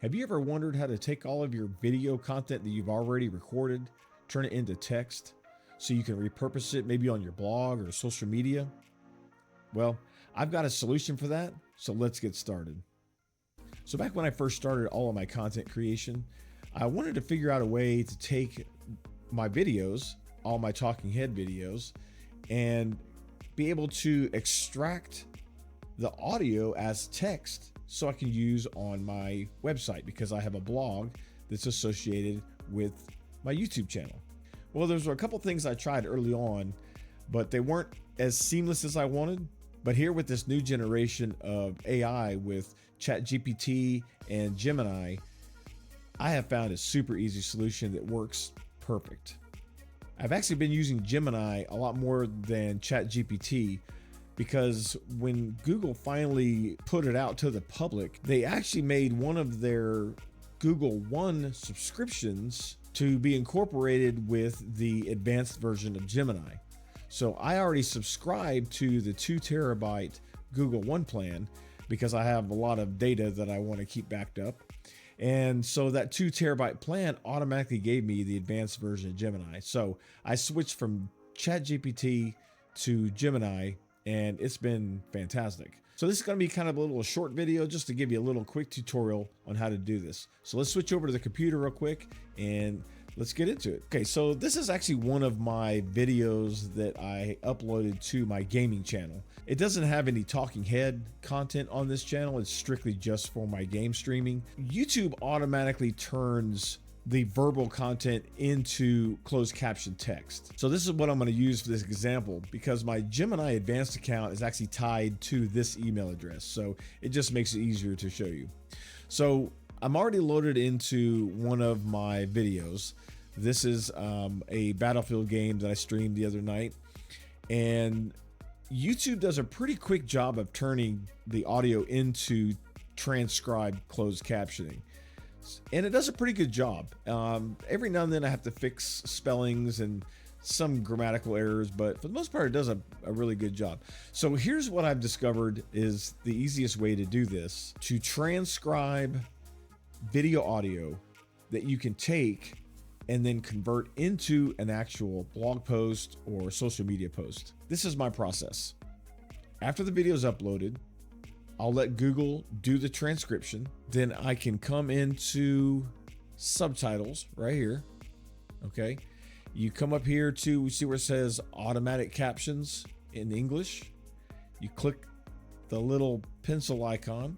Have you ever wondered how to take all of your video content that you've already recorded, turn it into text so you can repurpose it maybe on your blog or social media? Well, I've got a solution for that, so let's get started. So back when I first started all of my content creation, I wanted to figure out a way to take my videos, all my talking head videos, and be able to extract the audio as text so I can use on my website, because I have a blog that's associated with my YouTube channel. Well, there's a couple things I tried early on, but they weren't as seamless as I wanted. But here with this new generation of AI with ChatGPT and Gemini, I have found a super easy solution that works perfect. I've actually been using Gemini a lot more than ChatGPT, because when Google finally put it out to the public, they actually made one of their Google One subscriptions to be incorporated with the advanced version of Gemini. So I already subscribed to the 2 terabyte Google One plan because I have a lot of data that I want to keep backed up. And so that 2 terabyte plan automatically gave me the advanced version of Gemini. So I switched from ChatGPT to Gemini, and it's been fantastic. So this is going to be kind of a little short video just to give you a little quick tutorial on how to do this. So let's switch over to the computer real quick and let's get into it. Okay, so this is actually one of my videos that I uploaded to my gaming channel. It doesn't have any talking head content on this channel. It's strictly just for my game streaming. YouTube automatically turns the verbal content into closed caption text. So this is what I'm going to use for this example, because my Gemini advanced account is actually tied to this email address. So it just makes it easier to show you. So I'm already loaded into one of my videos. This is a Battlefield game that I streamed the other night, and YouTube does a pretty quick job of turning the audio into transcribed closed captioning. And it does a pretty good job. Every now and then I have to fix spellings and some grammatical errors, but for the most part, it does a really good job. So here's what I've discovered is the easiest way to do this: to transcribe video audio that you can take and then convert into an actual blog post or social media post. This is my process. After the video is uploaded, I'll let Google do the transcription. Then I can come into subtitles right here. Okay. You come up here to see where it says automatic captions in English. You click the little pencil icon,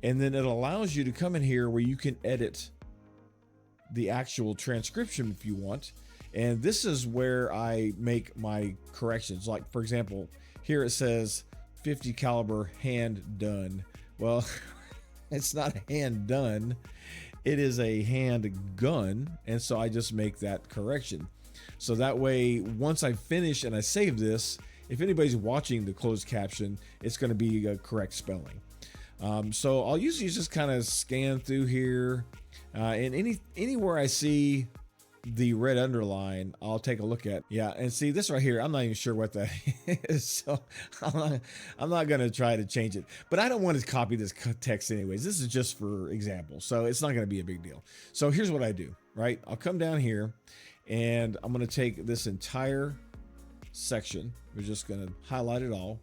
and then it allows you to come in here where you can edit the actual transcription if you want. And this is where I make my corrections. Like, for example, here it says 50 caliber hand done. Well, it's not a hand done, it is a hand gun. And so I just make that correction. So that way, once I finish and I save this, if anybody's watching the closed caption, it's going to be a correct spelling. So I'll usually just kind of scan through here, and anywhere I see the red underline, I'll take a look at. Yeah, and see this right here, I'm not even sure what that is, so I'm not going to try to change it. But I don't want to copy this text anyways. This is just for example, so it's not going to be a big deal. So here's what I do, right? I'll come down here, and I'm going to take this entire section. We're just going to highlight it all,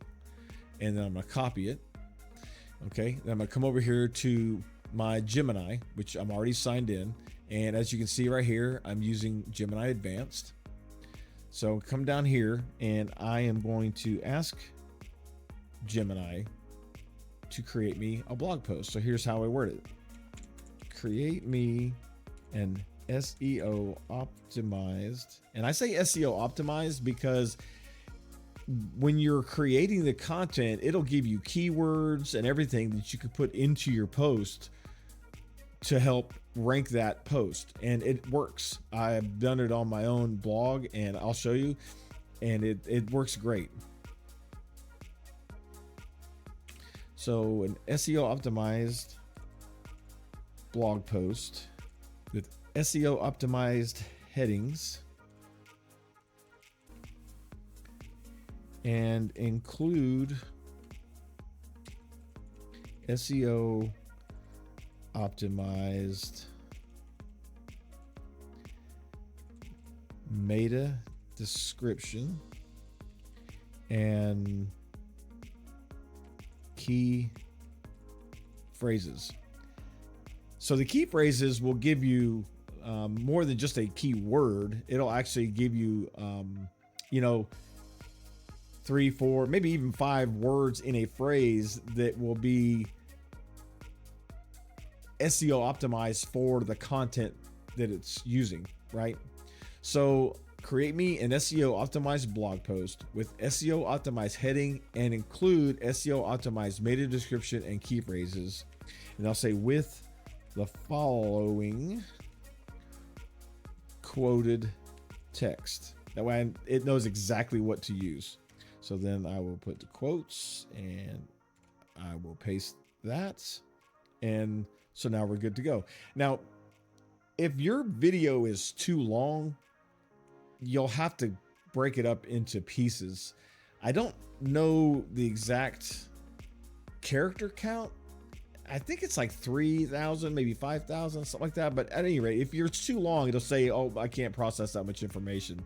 and then I'm going to copy it. Okay, then I'm going to come over here to my Gemini, which I'm already signed in. And as you can see right here, I'm using Gemini Advanced. So come down here, and I am going to ask Gemini to create me a blog post. So here's how I word it. Create me an SEO optimized. And I say SEO optimized because when you're creating the content, it'll give you keywords and everything that you could put into your post to help rank that post, and it works. I've done it on my own blog, and I'll show you, and it works great. So an SEO optimized blog post with SEO optimized headings and include SEO optimized meta description and key phrases. So the key phrases will give you more than just a keyword. It'll actually give you, 3, 4, maybe even 5 words in a phrase that will be SEO optimized for the content that it's using, right? So create me an SEO optimized blog post with SEO optimized heading and include SEO optimized meta description and key phrases. And I'll say with the following quoted text. That way it knows exactly what to use. So then I will put the quotes and I will paste that. And so now we're good to go. Now, if your video is too long, you'll have to break it up into pieces. I don't know the exact character count. I think it's like 3,000, maybe 5,000, something like that. But at any rate, if you're too long, it'll say, oh, I can't process that much information.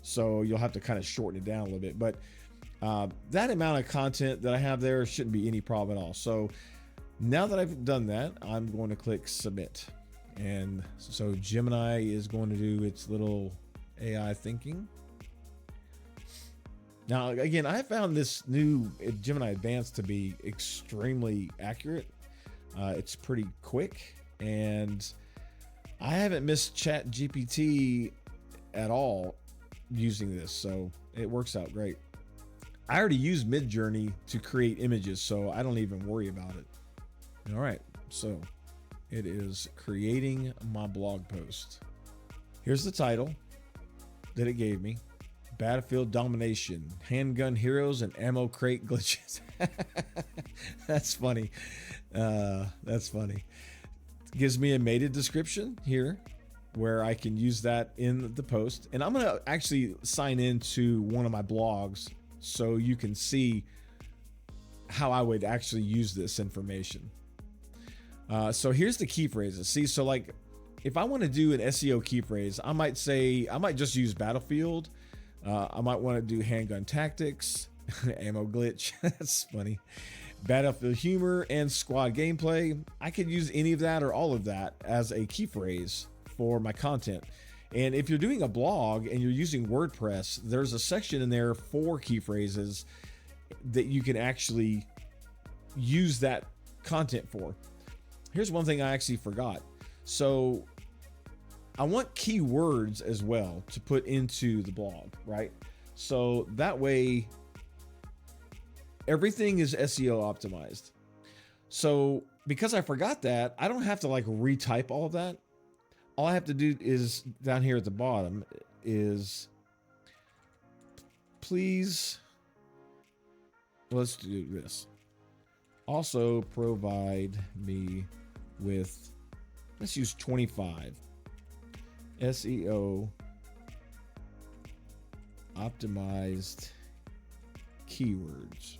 So you'll have to kind of shorten it down a little bit. But that amount of content that I have there shouldn't be any problem at all. So now that I've done that, I'm going to click submit. And so Gemini is going to do its little AI thinking. Now, again, I found this new Gemini Advanced to be extremely accurate. It's pretty quick, and I haven't missed ChatGPT at all using this, so it works out great. I already use Midjourney to create images, so I don't even worry about it. All right, so it is creating my blog post. Here's the title that it gave me. Battlefield domination, handgun heroes, and ammo crate glitches. That's funny. That's funny. It gives me a meta description here where I can use that in the post. And I'm going to actually sign into one of my blogs so you can see how I would actually use this information. So here's the key phrases. See, so like if I want to do an SEO key phrase, I might just use battlefield. I might want to do handgun tactics, ammo glitch. That's funny. Battlefield humor and squad gameplay. I could use any of that or all of that as a key phrase for my content. And if you're doing a blog and you're using WordPress, there's a section in there for key phrases that you can actually use that content for. Here's one thing I actually forgot. So I want keywords as well to put into the blog, right? So that way everything is SEO optimized. So because I forgot that, I don't have to like retype all of that. All I have to do is down here at the bottom is please, let's do this. Also provide me with, let's use 25 SEO optimized keywords.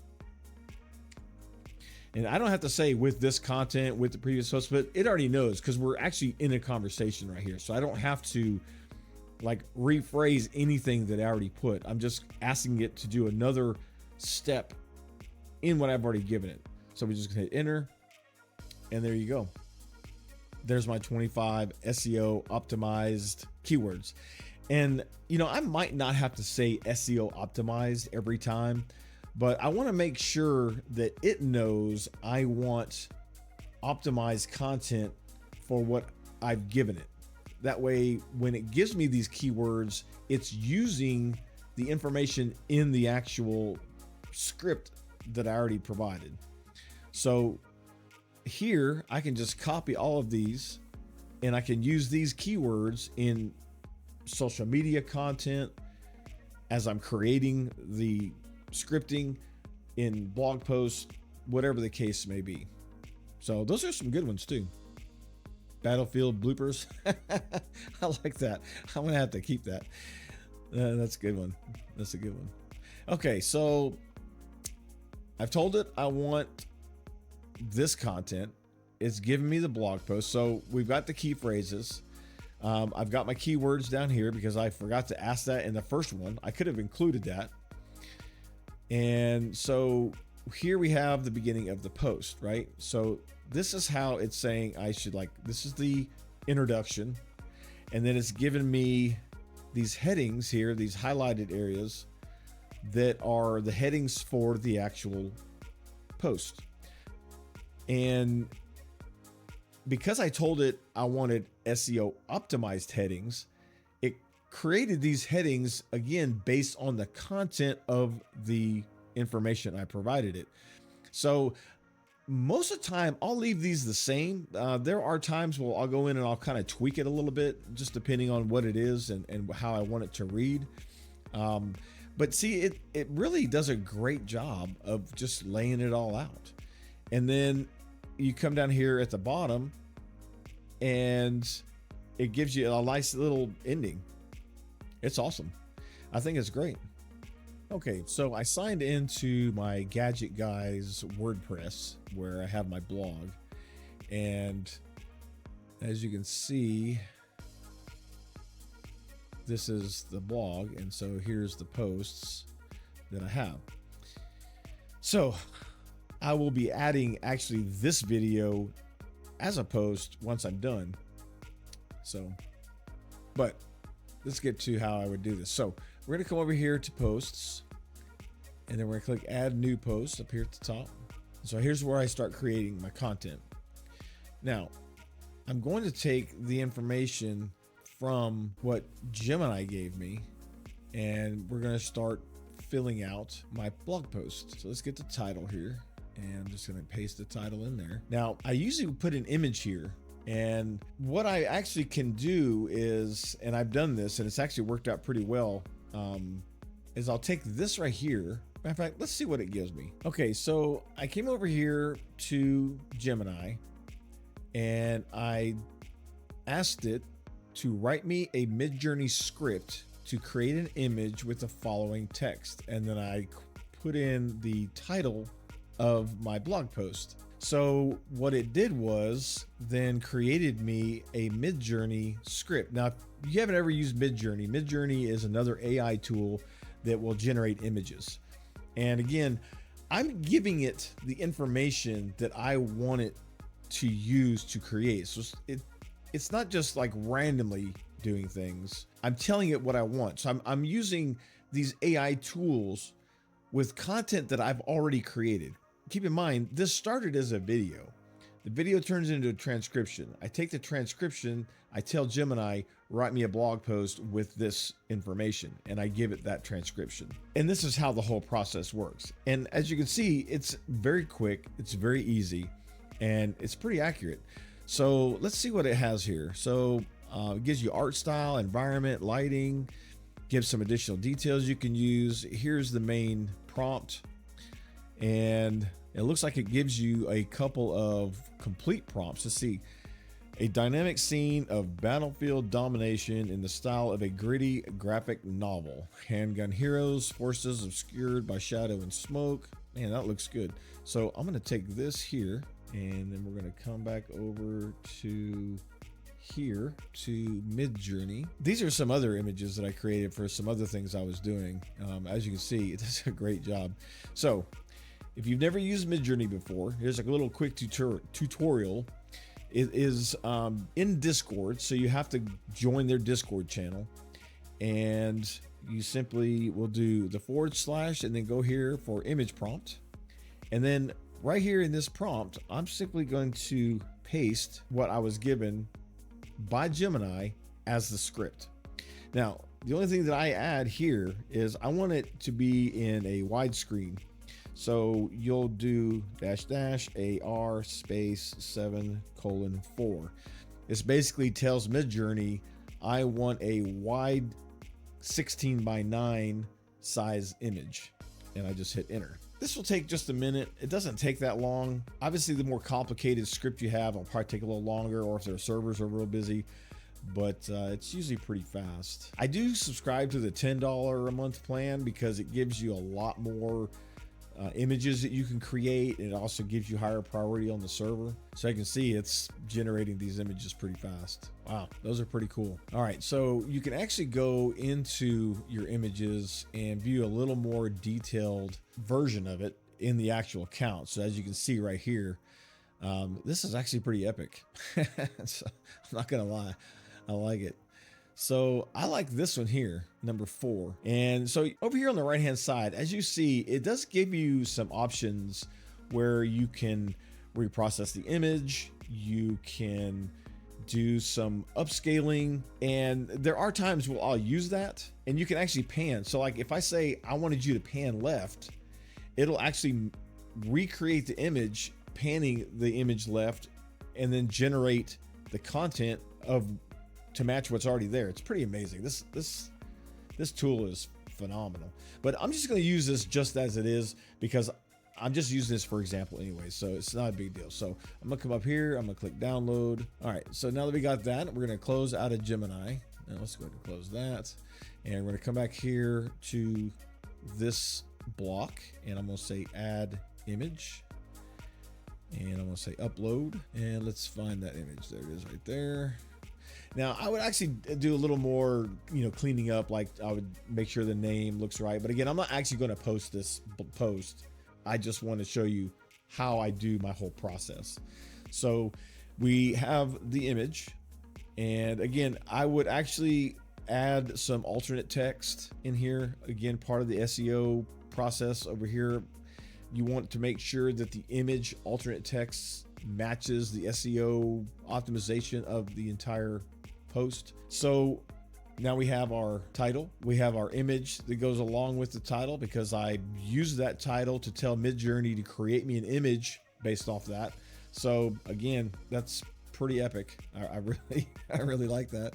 And I don't have to say with this content, with the previous post, but it already knows because we're actually in a conversation right here. So I don't have to like rephrase anything that I already put. I'm just asking it to do another step in what I've already given it. So we just hit enter, and there you go. There's my 25 SEO optimized keywords. And, I might not have to say SEO optimized every time, but I want to make sure that it knows I want optimized content for what I've given it. That way, when it gives me these keywords, it's using the information in the actual script that I already provided. So here I can just copy all of these and I can use these keywords in social media content as I'm creating the scripting, in blog posts, whatever the case may be. So those are some good ones too. Battlefield bloopers. I like that. I'm gonna have to keep that. That's a good one. That's a good one. Okay, so I've told it I want this content. it's giving me the blog post. So we've got the key phrases. I've got my keywords down here because I forgot to ask that in the first one. I could have included that. And so here we have the beginning of the post, right? So this is how it's saying I should, like, this is the introduction. And then it's given me these headings here, these highlighted areas that are the headings for the actual post. And because I told it I wanted SEO optimized headings, it created these headings again based on the content of the information I provided it. So most of the time I'll leave these the same. There are times where I'll go in and I'll kind of tweak it a little bit, just depending on what it is and how I want it to read. But see, it really does a great job of just laying it all out. And then you come down here at the bottom and it gives you a nice little ending. It's awesome. I think it's great. Okay, so I signed into my Gadget Guys WordPress where I have my blog. And as you can see, this is the blog. And so here's the posts that I have. So I will be adding actually this video as a post once I'm done. So, but let's get to how I would do this. So we're going to come over here to posts, and then we're going to click add new post up here at the top. So here's where I start creating my content. Now I'm going to take the information from what Gemini gave me, and we're going to start filling out my blog post. So let's get the title here, and I'm just going to paste the title in there. Now I usually put an image here, and what I actually can do is, and I've done this and it's actually worked out pretty well, is I'll take this right here. Matter of fact, let's see what it gives me. Okay, so I came over here to Gemini and I asked it to write me a Midjourney script to create an image with the following text. And then I put in the title of my blog post. So what it did was then created me a Midjourney script. Now, if you haven't ever used Midjourney, Midjourney is another AI tool that will generate images. And again, I'm giving it the information that I want it to use to create. So it's not just like randomly doing things. I'm telling it what I want. So I'm using these AI tools with content that I've already created. Keep in mind, this started as a video. The video turns into a transcription. I take the transcription, I tell Gemini, write me a blog post with this information, and I give it that transcription. And this is how the whole process works. And as you can see, it's very quick, it's very easy, and it's pretty accurate. So let's see what it has here. So it gives you art style, environment, lighting, gives some additional details you can use. Here's the main prompt. And it looks like it gives you a couple of complete prompts. Let's see. A dynamic scene of battlefield domination in the style of a gritty graphic novel. Handgun heroes, forces obscured by shadow and smoke. Man, that looks good. So I'm going to take this here, and then we're going to come back over to here to Midjourney. These are some other images that I created for some other things I was doing. As you can see, it does a great job. So if you've never used Midjourney before, here's like a little quick tutorial. It is in Discord, so you have to join their Discord channel, and you simply will do the / and then go here for image prompt. And then right here in this prompt, I'm simply going to paste what I was given by Gemini as the script. Now, the only thing that I add here is I want it to be in a widescreen. So you'll do --AR space 7:4. This basically tells Midjourney I want a wide 16:9 size image, and I just hit enter. This will take just a minute. It doesn't take that long. Obviously, the more complicated script you have, it'll probably take a little longer, or if their servers are real busy, but it's usually pretty fast. I do subscribe to the $10 a month plan because it gives you a lot more images that you can create. It also gives you higher priority on the server. So I can see it's generating these images pretty fast. Wow, those are pretty cool. All right, so you can actually go into your images and view a little more detailed version of it in the actual account. So as you can see right here, this is actually pretty epic. So, I'm not gonna lie, I like it. So I like this one here, number 4. And so over here on the right hand side, as you see, it does give you some options where you can reprocess the image, you can do some upscaling, and there are times where I'll use that and you can actually pan. So like if I say I wanted you to pan left, it'll actually recreate the image, panning the image left, and then generate the content to match what's already there. It's pretty amazing. This tool is phenomenal. But I'm just going to use this just as it is because I'm just using this for example anyway, so it's not a big deal. So I'm gonna come up here, I'm gonna click download. All right, so now that we got that, we're gonna close out of Gemini. Now let's go ahead and close that. And we're gonna come back here to this block and I'm gonna say add image. And I'm gonna say upload, and let's find that image. There it is right there. Now I would actually do a little more, cleaning up. Like I would make sure the name looks right. But again, I'm not actually going to post this post. I just want to show you how I do my whole process. So we have the image, and again, I would actually add some alternate text in here. Again, part of the SEO process over here. You want to make sure that the image alternate text matches the SEO optimization of the entire post. So now we have our title, we have our image that goes along with the title, because I use that title to tell Midjourney to create me an image based off that. So again, that's pretty epic. I really like that.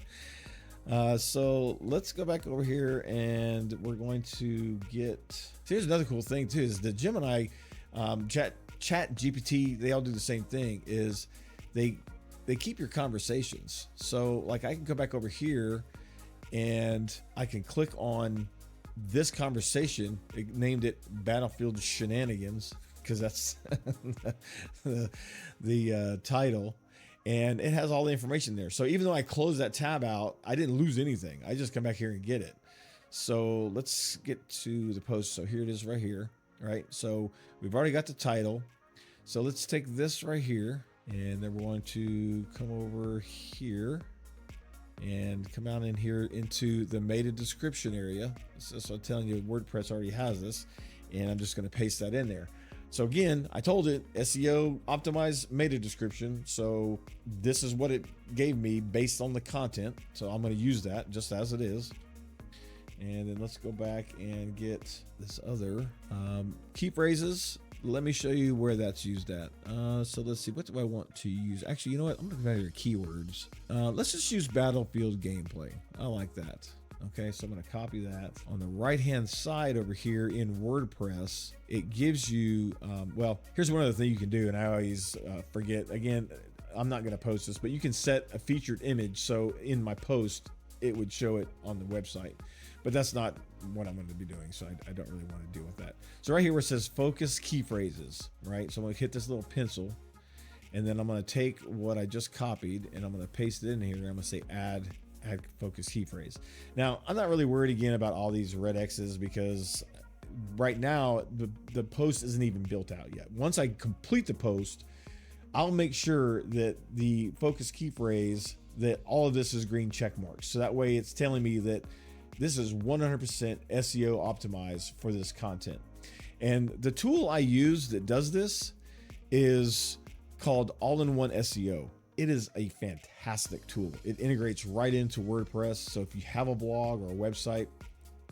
So let's go back over here and we're going to get, here's another cool thing too, is the Gemini, ChatGPT, they all do the same thing, is they keep your conversations. So like I can go back over here and I can click on this conversation. It named it Battlefield Shenanigans because that's the title. And it has all the information there. So even though I closed that tab out, I didn't lose anything. I just come back here and get it. So let's get to the post. So here it is right here, right? So we've already got the title. So let's take this right here, and then we're going to come over here and come out in here into the meta description area. So I'm telling you, WordPress already has this, and I'm just going to paste that in there. So again, I told it SEO optimized meta description. So this is what it gave me based on the content. So I'm going to use that just as it is. And then let's go back and get this other key phrases. Let me show you where that's used at. So let's see, what do I want to use? Actually, you know what? I'm going to go back to keywords. Let's just use Battlefield gameplay. I like that. Okay, so I'm going to copy that. On the right-hand side over here in WordPress, it gives you, well, here's one other thing you can do, and I always forget. Again, I'm not going to post this, but you can set a featured image. So in my post, it would show it on the website. But that's not what I'm going to be doing, so I don't really want to deal with that. So right here where it says focus key phrases, right? So I'm going to hit this little pencil, and then I'm going to take what I just copied, and I'm going to paste it in here, and I'm going to say add focus key phrase. Now, I'm not really worried again about all these red X's because right now the post isn't even built out yet. Once I complete the post, I'll make sure that the focus key phrase, that all of this is green check marks. So that way it's telling me that this is 100% SEO optimized for this content. And the tool I use that does this is called All-in-One SEO. It is a fantastic tool. It integrates right into WordPress. So if you have a blog or a website,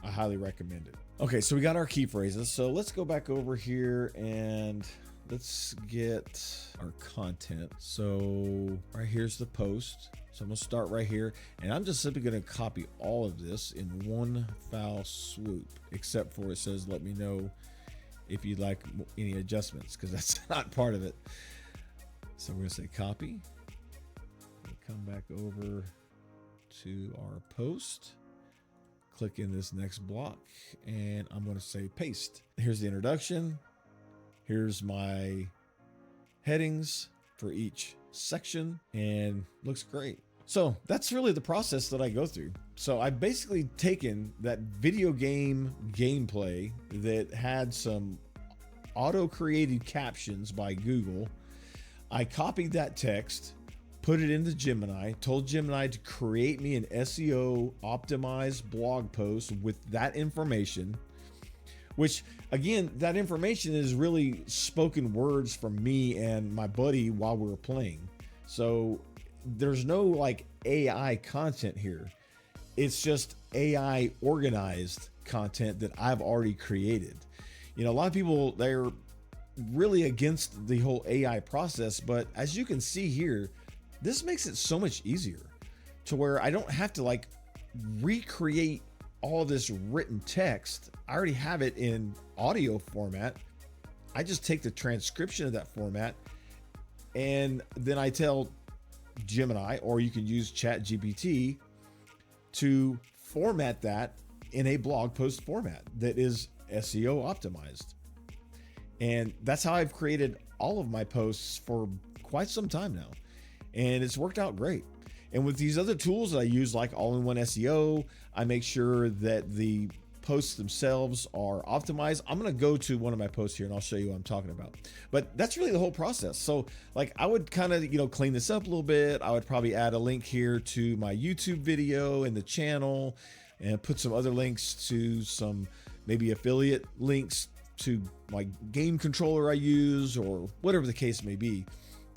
I highly recommend it. Okay, so we got our key phrases. So let's go back over here and let's get our content. So right here's the post. So I'm gonna start right here, and I'm just simply gonna copy all of this in one foul swoop, except for it says, let me know if you'd like any adjustments, because that's not part of it. So we're gonna say copy. Come back over to our post, click in this next block, and I'm going to say paste. Here's the introduction. Here's my headings for each section, and looks great. So that's really the process that I go through. So I've basically taken that video game gameplay that had some auto-created captions by Google. I copied that text, put it into Gemini, told Gemini to create me an SEO optimized blog post with that information, which again, that information is really spoken words from me and my buddy while we were playing. So there's no like AI content here. It's just AI organized content that I've already created. You know, a lot of people, they're really against the whole AI process, but as you can see here, this makes it so much easier to where I don't have to like recreate all this written text. I already have it in audio format. I just take the transcription of that format, and then I tell Gemini, or you can use ChatGPT, to format that in a blog post format that is SEO optimized. And that's how I've created all of my posts for quite some time now. And it's worked out great. And with these other tools that I use, like all-in-one SEO, I make sure that the posts themselves are optimized. I'm going to go to one of my posts here and I'll show you what I'm talking about. But that's really the whole process. So like I would kind of, clean this up a little bit. I would probably add a link here to my YouTube video and the channel, and put some other links to some maybe affiliate links to my game controller I use, or whatever the case may be.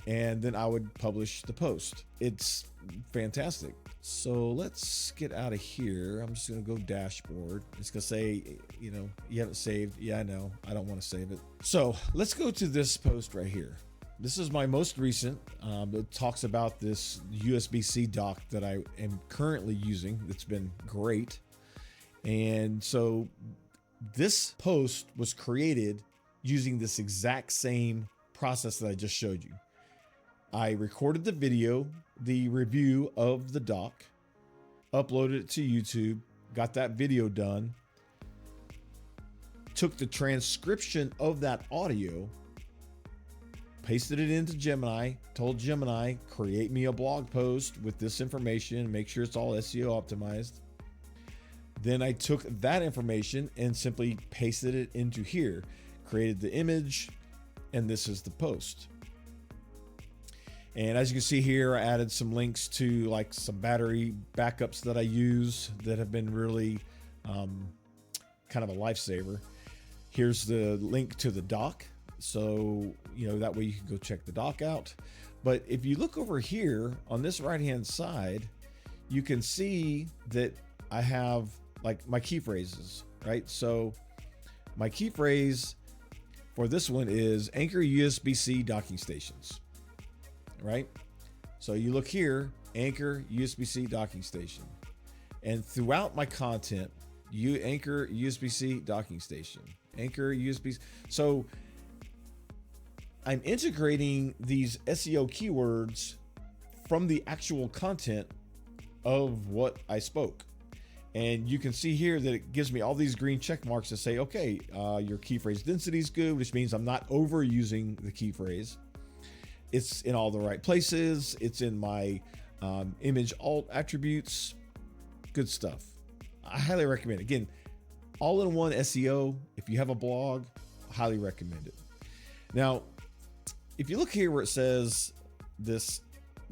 And then I would publish the post. It's fantastic. So let's get out of here. I'm just going to go dashboard. It's going to say, you haven't saved. Yeah, I know. I don't want to save it. So let's go to this post right here. This is my most recent. It talks about this USB-C dock that I am currently using. It's been great. And so this post was created using this exact same process that I just showed you. I recorded the video, the review of the dock, uploaded it to YouTube, got that video done, took the transcription of that audio, pasted it into Gemini, told Gemini, create me a blog post with this information, make sure it's all SEO optimized. Then I took that information and simply pasted it into here, created the image, and this is the post. And as you can see here, I added some links to like some battery backups that I use that have been really kind of a lifesaver. Here's the link to the dock. So, that way you can go check the dock out. But if you look over here on this right-hand side, you can see that I have like my key phrases, right? So my key phrase for this one is Anchor USB-C docking stations. Right? So you look here, Anchor USB-C docking station. And throughout my content, you Anchor USB-C docking station, Anchor USB. So I'm integrating these SEO keywords from the actual content of what I spoke. And you can see here that it gives me all these green check marks to say, okay, your key phrase density is good, which means I'm not overusing the key phrase. It's in all the right places. It's in my image alt attributes. Good stuff. I highly recommend it. Again, all-in-one SEO. If you have a blog, I highly recommend it. Now, if you look here where it says this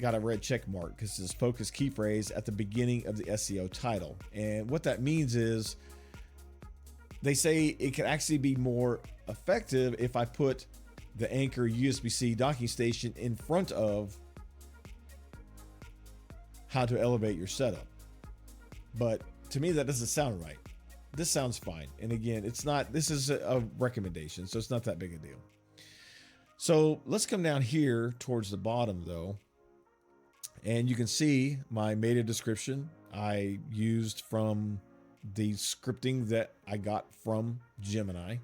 got a red check mark because it says focus key phrase at the beginning of the SEO title. And what that means is they say it can actually be more effective if I put the Anchor USB-C docking station in front of how to elevate your setup. But to me, that doesn't sound right. This sounds fine. And again, this is a recommendation, so it's not that big a deal. So let's come down here towards the bottom though. And you can see my meta description I used from the scripting that I got from Gemini.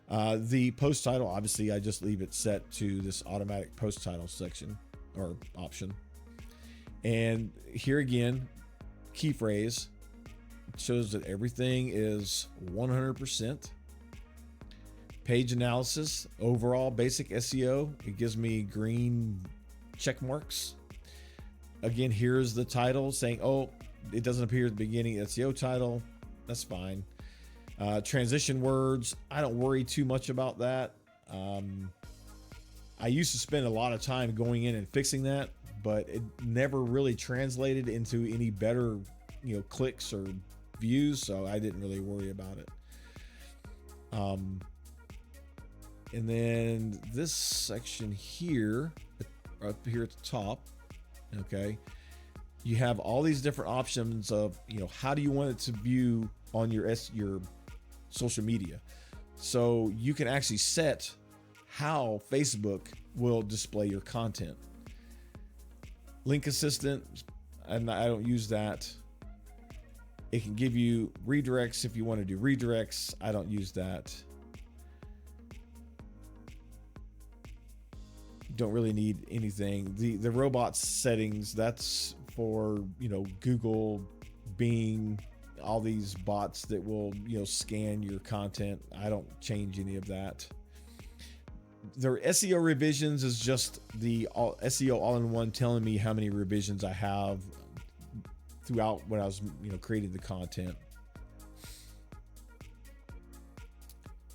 The post title, obviously, I just leave it set to this automatic post title section or option. And here again, key phrase shows that everything is 100%. Page analysis, overall basic SEO. It gives me green check marks. Again, here's the title saying, oh, it doesn't appear at the beginning SEO title. That's fine. Transition words, I don't worry too much about that. I used to spend a lot of time going in and fixing that, but it never really translated into any better, clicks or views, so I didn't really worry about it. And then this section here, up here at the top, okay, you have all these different options of, how do you want it to view on your social media. So you can actually set how Facebook will display your content. Link assistant, and I don't use that. It can give you redirects if you want to do redirects. I don't use that. Don't really need anything. The robots settings, that's for, Google, Bing, all these bots that will, scan your content. I don't change any of that. Their SEO revisions is just the SEO all-in-one telling me how many revisions I have throughout when I was, creating the content.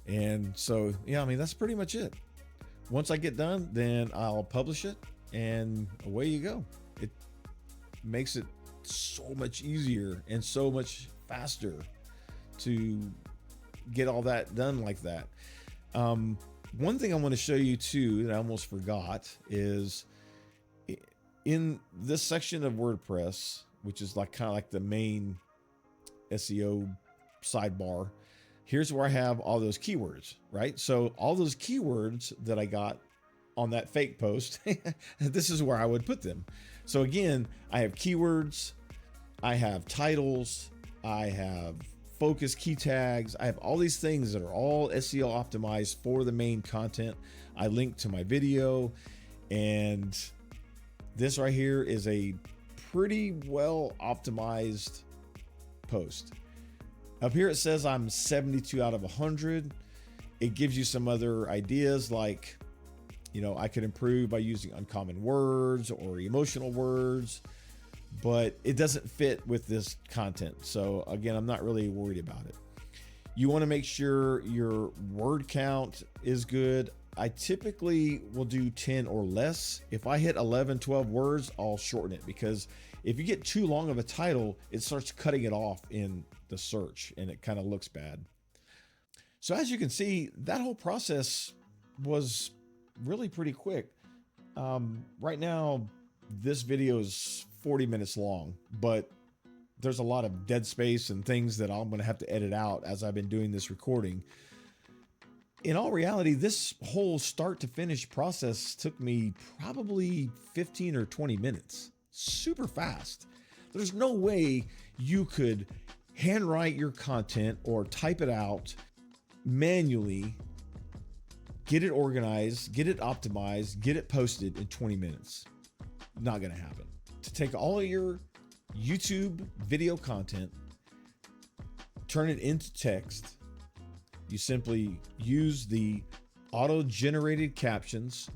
And so, that's pretty much it. Once I get done, then I'll publish it and away you go. It makes it so much easier and so much faster to get all that done like that. One thing I want to show you too that I almost forgot is in this section of WordPress, which is kind of like the main SEO sidebar. Here's where I have all those keywords, right? So all those keywords that I got on that fake post, this is where I would put them. So again, I have keywords, I have titles, I have focus key tags. I have all these things that are all SEO optimized for the main content. I link to my video, and this right here is a pretty well optimized post. Up here it says I'm 72 out of 100. It gives you some other ideas like, I could improve by using uncommon words or emotional words, but it doesn't fit with this content. So again, I'm not really worried about it. You want to make sure your word count is good. I typically will do 10 or less. If I hit 11, 12 words, I'll shorten it, because if you get too long of a title, it starts cutting it off in the search and it kind of looks bad. So as you can see, that whole process was really pretty quick. Right now, this video is 40 minutes long, but there's a lot of dead space and things that I'm going to have to edit out as I've been doing this recording. In all reality, this whole start to finish process took me probably 15 or 20 minutes. Super fast. There's no way you could handwrite your content or type it out manually, get it organized, get it optimized, get it posted in 20 minutes. Not going to happen. To take all of your YouTube video content, turn it into text, you simply use the auto-generated captions.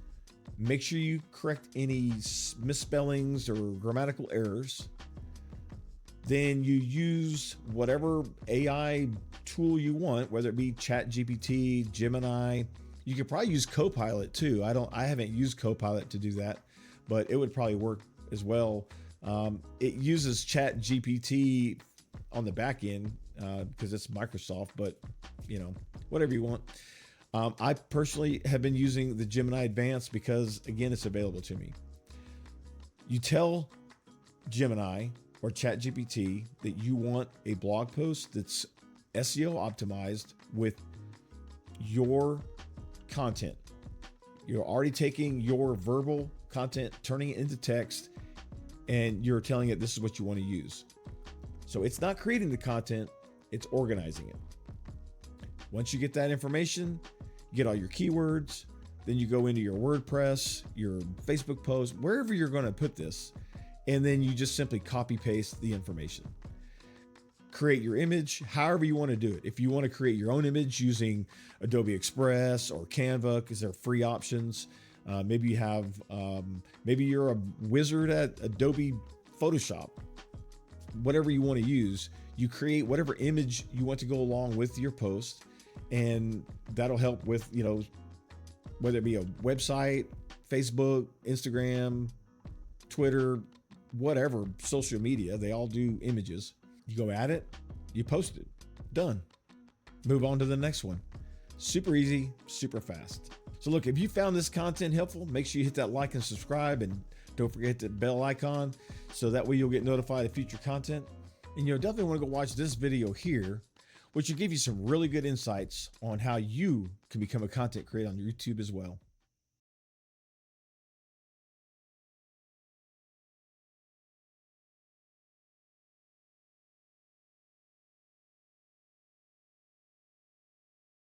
Make sure you correct any misspellings or grammatical errors. Then you use whatever AI tool you want, whether it be ChatGPT, Gemini. You could probably use Copilot too. I haven't used Copilot to do that, but it would probably work as well. It uses ChatGPT on the back end because it's Microsoft, but whatever you want. I personally have been using the Gemini Advanced because, again, it's available to me. You tell Gemini or ChatGPT that you want a blog post that's SEO optimized with your content. You're already taking your verbal content, turning it into text, and you're telling it this is what you want to use. So it's not creating the content, it's organizing it. Once you get that information, you get all your keywords, then you go into your WordPress, your Facebook post, wherever you're going to put this, and then you just simply copy paste the information. create your image however you want to do it. If you want to create your own image using Adobe Express or Canva, because they're free options. Maybe you have, maybe you're a wizard at Adobe Photoshop. Whatever you want to use, you create whatever image you want to go along with your post, and that'll help with, you know, whether it be a website, Facebook, Instagram, Twitter, whatever social media, they all do images. You go at it, you post it, done. Move on to the next one. Super easy, super fast. So look, if you found this content helpful, make sure you hit that like and subscribe, and don't forget the bell icon so that way you'll get notified of future content. And you'll definitely want to go watch this video here, which will give you some really good insights on how you can become a content creator on YouTube as well.